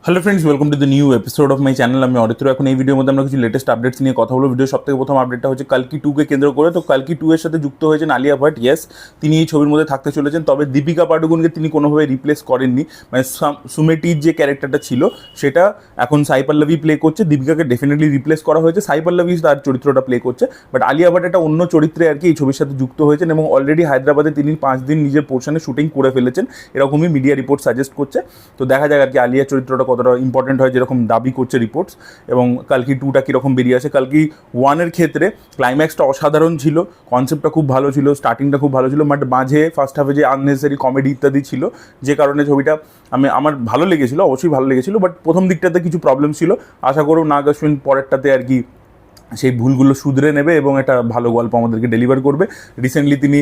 Hello friends, welcome to the new episode of my channel. আমি অরিত্র। এখন এই ভিডিওর মধ্যে আমরা কিছু লেটেস্ট আপডেটস নিয়ে কথা বলবো। ভিডিও সবথেকে প্রথম আপডেটটা হচ্ছে কালকি 2-কে কেন্দ্র করে। তো কালকি 2 এর সাথে যুক্ত হয়েছেন আলিয়া ভাট। ইয়েস, তিনি এই ছবির মধ্যে থাকতে চলেছেন। তবে দীপিকা পাডুকোনকে তিনি কোনোভাবে রিপ্লেস করেননি। মানে সুমেটির যে ক্যারেক্টারটা ছিল সেটা এখন সাই পল্লবী প্লে করছে। দীপিকাকে ডেফিনেটলি রিপ্লেস করা হয়েছে, সাই পল্লবী তার চরিত্রটা প্লে করছে। বাট আলিয়া ভাট একটা অন্য চরিত্রে আর কি এই ছবির সাথে যুক্ত হয়েছেন এবং অলরেডি হায়দ্রাবাদে তিনি 5 দিন নিজের পোর্শনে শুটিং করে ফেলেছেন, এরকমই মিডিয়া রিপোর্ট সাজেস্ট করছে। তো দেখা যাক আর কি আলিয়া চরিত্রটা কতটা ইম্পর্টেন্ট হয় যেরকম দাবি করছে রিপোর্টস, এবং কালকি 2টা কীরকম বেরিয়ে আসে। কালকি 1-এর ক্ষেত্রে ক্লাইম্যাক্সটা অসাধারণ ছিল, কনসেপ্টটা খুব ভালো ছিল, স্টার্টিংটা খুব ভালো ছিল, বাট মাঝে ফার্স্ট হাফে যে আননেসেসারি কমেডি ইত্যাদি ছিল যে কারণে ছবিটা আমার ভালো লেগেছিলো, অবশ্যই ভালো লেগেছিলো, বাট প্রথম দিকটাতে কিছু প্রবলেম ছিল। আশা করব নাগ অশ্বিন পরেরটাতে আর কি সেই ভুলগুলো শুধরে নেবে এবং একটা ভালো গল্প আমাদেরকে ডেলিভার করবে। রিসেন্টলি তিনি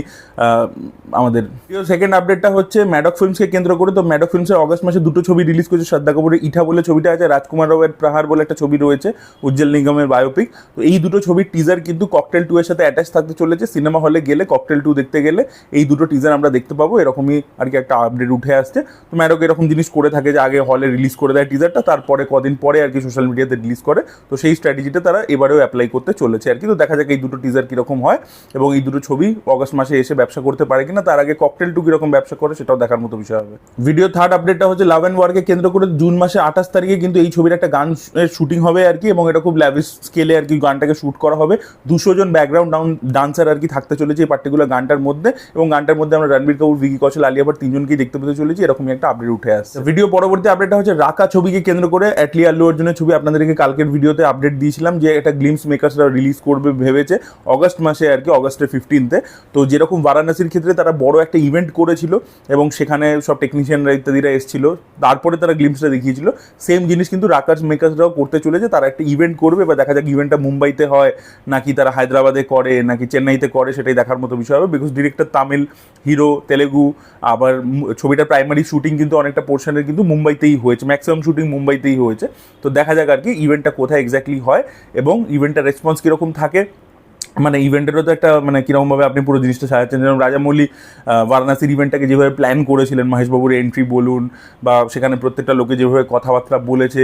আমাদের সেকেন্ড আপডেটটা হচ্ছে ম্যাডক ফিল্মসকে কেন্দ্র করে। তো ম্যাডক ফিল্মসের অগস্ট মাসে দুটো ছবি রিলিজ করেছে। শ্রদ্ধা কাপুরের ইঠা বলে ছবিটা আছে, রাজকুমার রাওয়ের প্রহার বলে একটা ছবি রয়েছে, উজ্জ্বল নিগমের বায়োপিক। তো এই দুটো ছবির টিজার কিন্তু ককটেল 2 এর সাথে অ্যাটাচ থাকতে চলেছে। সিনেমা হলে গেলে ককটেল 2 দেখতে গেলে এই দুটো টিজার আমরা দেখতে পাবো, এরকমই আর কি একটা আপডেট উঠে আসছে। তো ম্যাডক এরকম জিনিস করে থাকে যে আগে হলে রিলিজ করে দেয় টিজারটা, তারপরে কদিন পরে আর কি সোশ্যাল মিডিয়াতে রিলিজ করে। তো সেই স্ট্র্যাটেজিটা তারা এবারেও অ্যাপ্লাই করতে চলেছে আর কি। তো দেখা যাক এই দুটো টিজার কীরকম হয় এবং এই দুটো ছবি অগস্ট মাসে এসে ব্যবসা করতে পারে কিনা, তার আগে ককটেল 2 কীরকম ব্যবসা করে সেটাও দেখার মতো বিষয় হবে। ভিডিও থার্ড আপডেটটা হচ্ছে লাভ অ্যান্ড ওয়ারকে কেন্দ্র করে জুন মাসে 28 তারিখে কিন্তু এই ছবির একটা গান শুটিং হবে আর কি, এবং এটা খুব ল্যাভিশ স্কেলে আর কি গানটাকে শ্যুট করা হবে। 200 জন ব্যাকগ্রাউন্ড ডান্সার আর কি থাকতে চলেছে এই পার্টিকুলার গানটার মধ্যে, এবং গানটার মধ্যে আমরা রণবীর কাপুর, ভিকি কৌশল, আলিয়া ভাট তিনজনকেই দেখতে পেতে চলেছি, এরকমই একটা আপডেট উঠে আসছে। ভিডিও পরবর্তী আপডেটটা হচ্ছে রাকা ছবিকে কেন্দ্র করে অ্যাটলি আল্লু অর্জুনের ছবি। আপনাদেরকে কালকের ভিডিওতে আপডেট দিয়েছিলাম যে একটা গ্লিমস মেকার্সরা রিলিজ করবে ভেবেছে অগস্ট মাসে আর কি, অগস্টের 15-তে। তো যেরকম বারাণসীর ক্ষেত্রে তারা বড় একটা ইভেন্ট করেছিল এবং সেখানে সব টেকনিশিয়ানরা ইত্যাদিরা এসেছিল, তারপরে তারা গ্লিমসটা দেখিয়েছিল, সেম জিনিস কিন্তু রাকার্স মেকার্সরাও করতে চলেছে। তারা একটা ইভেন্ট করবে, বা দেখা যাক ইভেন্টটা মুম্বাইতে হয় নাকি তারা হায়দ্রাবাদে করে নাকি চেন্নাইতে করে, সেটাই দেখার মতো বিষয় হবে। Because director Tamil, hero Telugu, আবার ছবিটার প্রাইমারি শুটিং কিন্তু অনেকটা পোর্শনের কিন্তু মুম্বাইতেই হয়েছে, ম্যাক্সিমাম শুটিং মুম্বাইতেই হয়েছে। তো দেখা যাক আর কি ইভেন্টটা কোথায় এক্স্যাক্টলি হয় এবং ইভেন্টটার রেসপন্স কীরকম থাকে। মানে ইভেন্টেরও তো একটা মানে কীরকমভাবে আপনি পুরো জিনিসটা সাজাচ্ছেন। যেমন রাজামৌলি বারাণসীর ইভেন্টটাকে যেভাবে প্ল্যান করেছিলেন, মহেশবাবুর এন্ট্রি বলুন বা সেখানে প্রত্যেকটা লোকে যেভাবে কথাবার্তা বলেছে,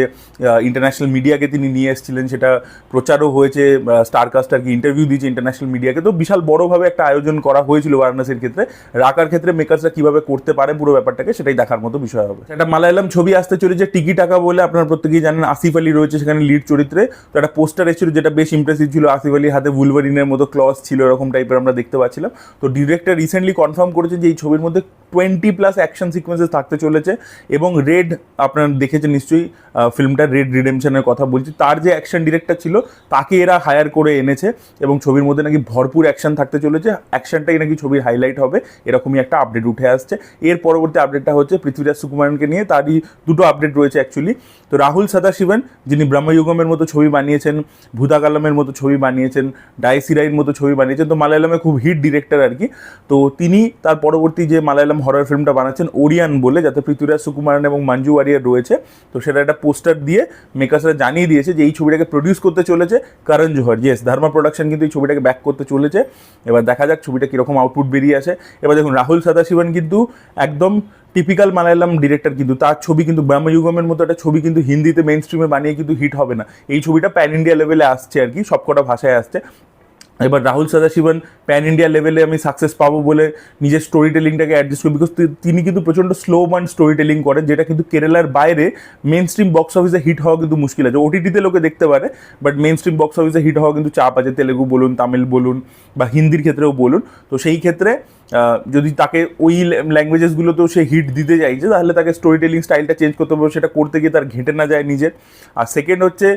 ইন্টারন্যাশনাল মিডিয়াকে তিনি নিয়ে এসেছিলেন, সেটা প্রচারও হয়েছে, স্টারকাস্ট আর কি ইন্টারভিউ দিয়েছে ইন্টারন্যাশনাল মিডিয়াকে। তো বিশাল বড়োভাবে একটা আয়োজন করা হয়েছিল বারাণসীর ক্ষেত্রে। রাকার ক্ষেত্রে মেকার্সরা কীভাবে করতে পারে পুরো ব্যাপারটাকে, সেটাই দেখার মতো বিষয় হবে। একটা মালায়ালাম ছবি আসতে চলেছে টিকি টাকা বলে, আপনারা প্রত্যেকেই জানেন আসিফ আলী রয়েছে সেখানে লিড চরিত্রে। তো একটা পোস্টার এসেছিল যেটা বেশ ইমপ্রেসিভ ছিল, আসিফ আলীর হাতে ভুলভারিনের মতো ক্লস ছিল, এরকম টাইপের আমরা দেখতে পাচ্ছিলাম। তো ডিরেক্টর রিসেন্টলি কনফার্ম করেছে যে এই ছবির মধ্যে 20+ অ্যাকশন সিকোয়েন্সেস থাকতে চলেছে, এবং রেড আপনারা দেখেছেন নিশ্চয়ই ফিল্মটা, রেড রিডেমশনের কথা বলছি, তার যে অ্যাকশন ডিরেক্টর ছিল তাকে এরা হায়ার করে এনেছে, এবং ছবির মধ্যে নাকি ভরপুর অ্যাকশন থাকতে চলেছে, অ্যাকশনটাই নাকি ছবির হাইলাইট হবে, এরকমই একটা আপডেট উঠে আসছে। এর পরবর্তী আপডেটটা হচ্ছে পৃথ্বীরাজ সুকুমারনকে নিয়ে, তারই দুটো আপডেট রয়েছে অ্যাকচুয়ালি। তো রাহুল সদাশিবন, যিনি ব্রহ্মযুগমের মতো ছবি বানিয়েছেন, ভূতাকালামের মতো ছবি বানিয়েছেন, ডাইসিরাইর মতো ছবি বানিয়েছেন, তো মালায়ালামে খুব হিট ডিরেক্টর আর কি। তো তিনি তার পরবর্তী যে মালায়ালাম হরর ফিল্মটা বানাচ্ছেন ওরিয়ান বলে, যাতে পৃথ্বীরাজ সুকুমারন এবং মঞ্জু ওয়ারিয়ার রয়েছে। তো সেটা একটা পোস্টার দিয়ে মেকার্সরা জানিয়ে দিয়েছে যে এই ছবিটাকে প্রডিউস করতে চলেছে করণ জোহর। ইয়েস, ধর্মা প্রোডাকশন কিন্তু এই ছবিটাকে ব্যাক করতে চলেছে। এবার দেখা যাক ছবিটা কীরকম আউটপুট বেরিয়ে আসে। এবার দেখুন রাহুল সদাশিবন কিন্তু একদম টিপিক্যাল মালায়ালাম ডিরেক্টর, কিন্তু তার ছবি কিন্তু ব্রহ্মযুগমের মতো একটা ছবি কিন্তু হিন্দিতে মেইন স্ট্রিমে বানিয়ে কিন্তু হিট হবে না। এই ছবিটা প্যান ইন্ডিয়া লেভেলে আসছে আর কি, সবকটা ভাষায় আসছে। এবার রাহুল সদাশিবন প্যান ইন্ডিয়া লেভেলে আমি সাকসেস পাবো বলে নিজের স্টোরি টেলিংটাকে অ্যাডজাস্ট করি, বিকজ তিনি কিন্তু প্রচণ্ড স্লো মান স্টোরি টেলিং করেন, যেটা কিন্তু কেরালার বাইরে মেন স্ট্রিম বক্স অফিসে হিট হওয়া কিন্তু মুশকিল আছে। ওটিটিতে লোকে দেখতে পারে, বাট মেন স্ট্রিম বক্স অফিসে হিট হওয়া কিন্তু চাপ আছে, তেলেগু বলুন, তামিল বলুন বা হিন্দির ক্ষেত্রেও বলুন। তো সেই ক্ষেত্রে যদি তাকে ওই ল্যাঙ্গুয়েজেসগুলোতেও সে হিট দিতে চাইছে, তাহলে তাকে স্টোরি টেলিং স্টাইলটা চেঞ্জ করতে হবে, সেটা করতে গিয়ে তার ঘেঁটে না যায় নিজের। আর সেকেন্ড হচ্ছে,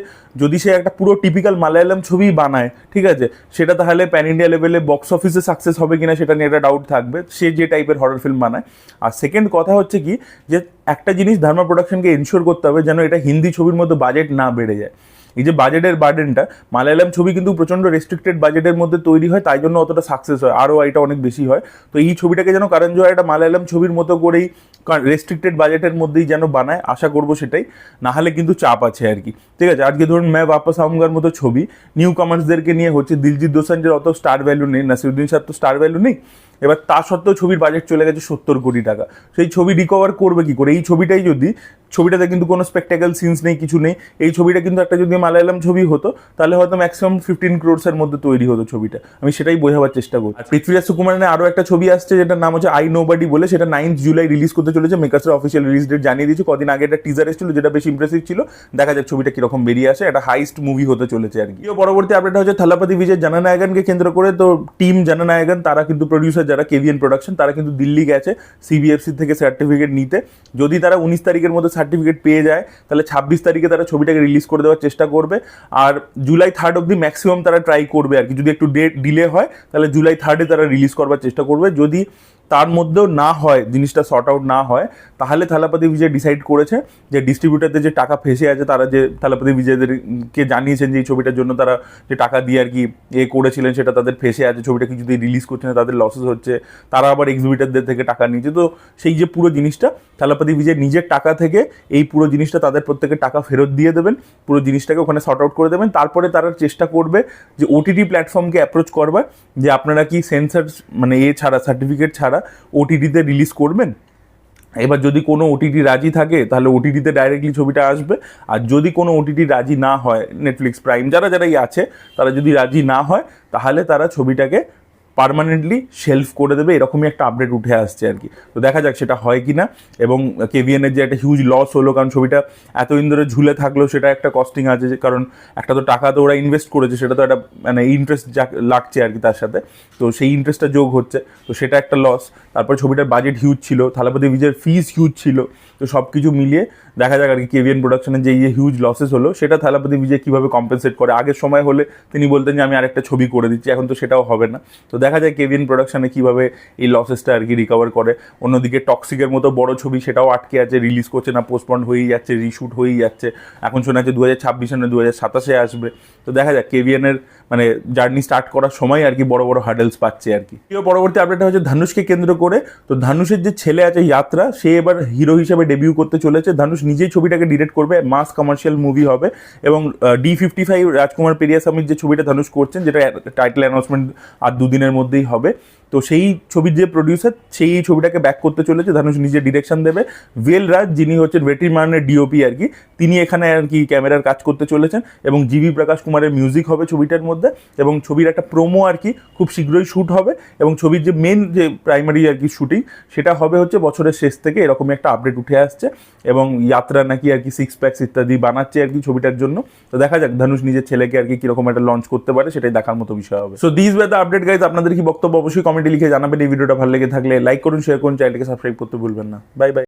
যদি সে একটা পুরো টিপিক্যাল মালায়ালাম ছবি বানায়, ঠিক আছে, সেটা তাহলে প্যান ইন্ডিয়া লেভেলে বক্স অফিসে সাকসেস হবে কিনা সেটা নিয়ে একটা ডাউট থাকবে, সে যে টাইপের হরর ফিল্ম বানায়। আর সেকেন্ড কথা হচ্ছে কি, যে একটা জিনিস ধর্মা প্রোডাকশনকে এনশিওর করতে হবে যেন এটা হিন্দি ছবির মধ্যে বাজেট না বেড়ে যায়। এই যে বাজেটের বার্ডেনটা, মালায়ালাম ছবি কিন্তু প্রচণ্ড রেস্ট্রিক্টেড বাজেটের মধ্যে তৈরি হয়, তাই জন্য অতটা সাকসেস হয়, আরও এটা অনেক বেশি হয়। তো এই ছবিটাকে যেন করণ জোহর একটা মালায়ালাম ছবির মতো করেই রেস্ট্রিক্টেড বাজেটের মধ্যেই যেন বানায়, আশা করবো সেটাই, না হলে কিন্তু চাপ আছে আর কি। ঠিক আছে, আজকে ধরুন मैं वापस आऊंगाর মতো ছবি নিউ কামার্সদেরকে নিয়ে হচ্ছে, দিলজিৎ দোসাঞ্জের অত স্টার ভ্যালু নেই, নাসিরুদ্দিন সাহেব তো স্টার ভ্যালু নেই, এবার তা সত্ত্বেও ছবির বাজেট চলে গেছে 70 কোটি টাকা। সেই ছবি রিকভার করবে কি করে? এই ছবিটাই যদি, ছবিটাতে কিন্তু কোনো স্পেকটাকেল সিনস নেই, কিছু নেই, এই ছবিটা কিন্তু একটা যদি মালায়ালাম ছবি হতো তাহলে হয়তো ম্যাক্সিমাম 15 ক্রোর্সের মধ্যে তৈরি হতো ছবিটা। আমি সেটাই বোঝাবার চেষ্টা করছি। আর পৃথ্বীরাজ সুকুমারের আরও একটা ছবি আসছে যেটার নাম হচ্ছে আই নোবডি বলে, সেটা 9 জুলাই রিলিজ করতে চলেছে। মেকার্সের অফিসিয়াল রিলিজ ডেট জানিয়ে দিয়েছে। কদিন আগে একটা টিজার এসেছিল যেটা বেশ ইমপ্রেসিভ ছিল। দেখা যাক ছবিটা কিরকম বেরিয়ে আসে। একটা হাইস্ট মুভি হতে চলেছে আর কি। পরবর্তী আপডেট হচ্ছে থালাপতি বিজয় জননায়কনকে কেন্দ্র করে। তো টিম জননায়কন, তারা কিন্তু প্রডিউসার যারা কেভিএন প্রোডাকশন, তারা কিন্তু দিল্লি গেছে সিবিএফসি থেকে সার্টিফিকেট নিতে। যদি তারা 19 তারিখের মধ্যে সার্টিফিকেট পেয়ে যায় তাহলে 26 তারিখে তারা ছবিটাকে রিলিজ করে দেওয়ার চেষ্টা করবে। আর জুলাই 3 অব্দি ম্যাক্সিমাম তারা ট্রাই করবে আর কি। যদি একটু ডেট ডিলে হয় তাহলে জুলাই 3 তারা রিলিজ করবার চেষ্টা করবে। যদি তার মধ্যেও না হয়, জিনিসটা সর্ট আউট না হয়, তাহলে থালাপতি বিজয় ডিসাইড করেছে যে ডিস্ট্রিবিউটারদের যে টাকা ফেসে আছে, তারা যে থালাপতি বিজয়দেরকে জানিয়েছেন যে এই ছবিটার জন্য তারা যে টাকা দিয়ে আর কি করেছিলেন সেটা তাদের ফেসে আছে, ছবিটা কি যদি রিলিজ করছে না তাদের লসেস হচ্ছে, তারা আবার এক্সিবিটারদের থেকে টাকা নিচ্ছে। তো সেই যে পুরো জিনিসটা থালাপতি বিজয় নিজের টাকা থেকে এই পুরো জিনিসটা তাদের প্রত্যেকের টাকা ফেরত দিয়ে দেবেন, পুরো জিনিসটাকে ওখানে সর্ট আউট করে দেবেন। তারপরে তারা চেষ্টা করবে যে ওটিটি প্ল্যাটফর্মকে অ্যাপ্রোচ করবার, যে আপনারা কি সেন্সার মানে ছাড়া, সার্টিফিকেট ছাড়া ওটিটিতে রিলিজ করবেন। এবার যদি কোনো ওটিটি রাজি থাকে তাহলে ওটিটিতে ডাইরেক্টলি ছবিটা আসবে। আর যদি কোনো ওটিটি রাজি না হয়, নেটফ্লিক্স, প্রাইম, যারাই আছে, তারা যদি রাজি না হয় তাহলে তারা ছবিটাকে পার্মানেন্টলি শেলফ করে দেবে। এরকমই একটা আপডেট উঠে আসছে আর কি। তো দেখা যাক সেটা হয় কি না। এবং কেভিএনের যে একটা হিউজ লস হলো, কারণ ছবিটা এতদিন ধরে ঝুলে থাকলো, সেটা একটা কস্টিং আছে, কারণ একটা তো টাকা তো ওরা ইনভেস্ট করেছে, সেটা তো একটা মানে ইন্টারেস্ট লাগছে আর কি তার সাথে। তো সেই ইন্টারেস্টটা যোগ হচ্ছে, তো সেটা একটা লস। তারপর ছবিটার বাজেট হিউজ ছিল, থালাপতি বিজয়ের ফিস হিউজ ছিল। তো সব কিছু মিলিয়ে দেখা যাক আর কি কেভিএন প্রোডাকশনের যে হিউজ লসেস হলো সেটা থালাপতি বিজয় কীভাবে কম্পেনসেট করে। আগের সময় হলে তিনি বলতেন যে আমি আরেকটা ছবি করে দিচ্ছি, এখন তো সেটাও হবে না। তো দেখা যায় কেভিএন প্রোডাকশনে কীভাবে এই লসেসটা আর কি রিকভার করে। অন্যদিকে টক্সিকের মতো বড় ছবি সেটাও আটকে আছে, রিলিজ করছে না, পোস্টপন্ড হয়েই যাচ্ছে, রিশুট হয়েই যাচ্ছে। এখন শোনা যাচ্ছে 2026 না 2027 আসবে। তো দেখা যাক কেভিএনের মানে জার্নি স্টার্ট করার সময় আর কি বড় বড় হার্ডেলস পাচ্ছে আর কি। পরবর্তী আপডেট হচ্ছে ধানুষকে কেন্দ্র করে। তো ধানুষের যে ছেলে আছে যাত্রা, সে এবার হিরো হিসেবে ডেবিউ করতে চলেছে। ধানুষ নিজেই ছবিটাকে ডিরেক্ট করবে, মাস কমার্শিয়াল মুভি হবে। এবং D55 রাজকুমার পেরিয়াস্বামীর যে ছবিটা ধানুষ করছেন, যেটা টাইটেল অ্যানাউন্সমেন্ট আর দুদিনের মধ্যেই হবে, তো সেই ছবির যে প্রডিউসার, সেই ছবিটাকে ব্যাক করতে চলেছে। ধানুষ নিজে ডিরেকশন দেবে। ভেল রাজ, যিনি হচ্ছেন ভেট্রিমারনের ডিওপি আর কি, তিনি এখানে আর কি ক্যামেরার কাজ করতে চলেছেন। এবং জিভি প্রকাশ কুমারের মিউজিক হবে ছবিটার মধ্যে। এবং ছবির একটা প্রোমো আর কি খুব শীঘ্রই শ্যুট হবে। এবং ছবির যে মেন যে প্রাইমারি আর কি শুটিং, সেটা হবে হচ্ছে বছরের শেষ থেকে, এরকমই একটা আপডেট উঠে আসছে। এবং যাত্রা নাকি আর কি 6 প্যাকস ইত্যাদি বানাচ্ছে আর কি ছবিটার জন্য। তো দেখা যাক ধানুষ নিজের ছেলেকে আর কি কিরকম একটা লঞ্চ করতে পারে, সেটাই দেখার মতো বিষয় হবে। So this were the update guys. আপনাদের কি বক্তব্য অবশ্যই কমেন্টে লিখে জানাবেন। এই ভিডিওটা ভালো লেগে থাকলে লাইক করুন, শেয়ার করুন, চ্যানেলকে সাবস্ক্রাইব করতে ভুলবেন না। Bye bye.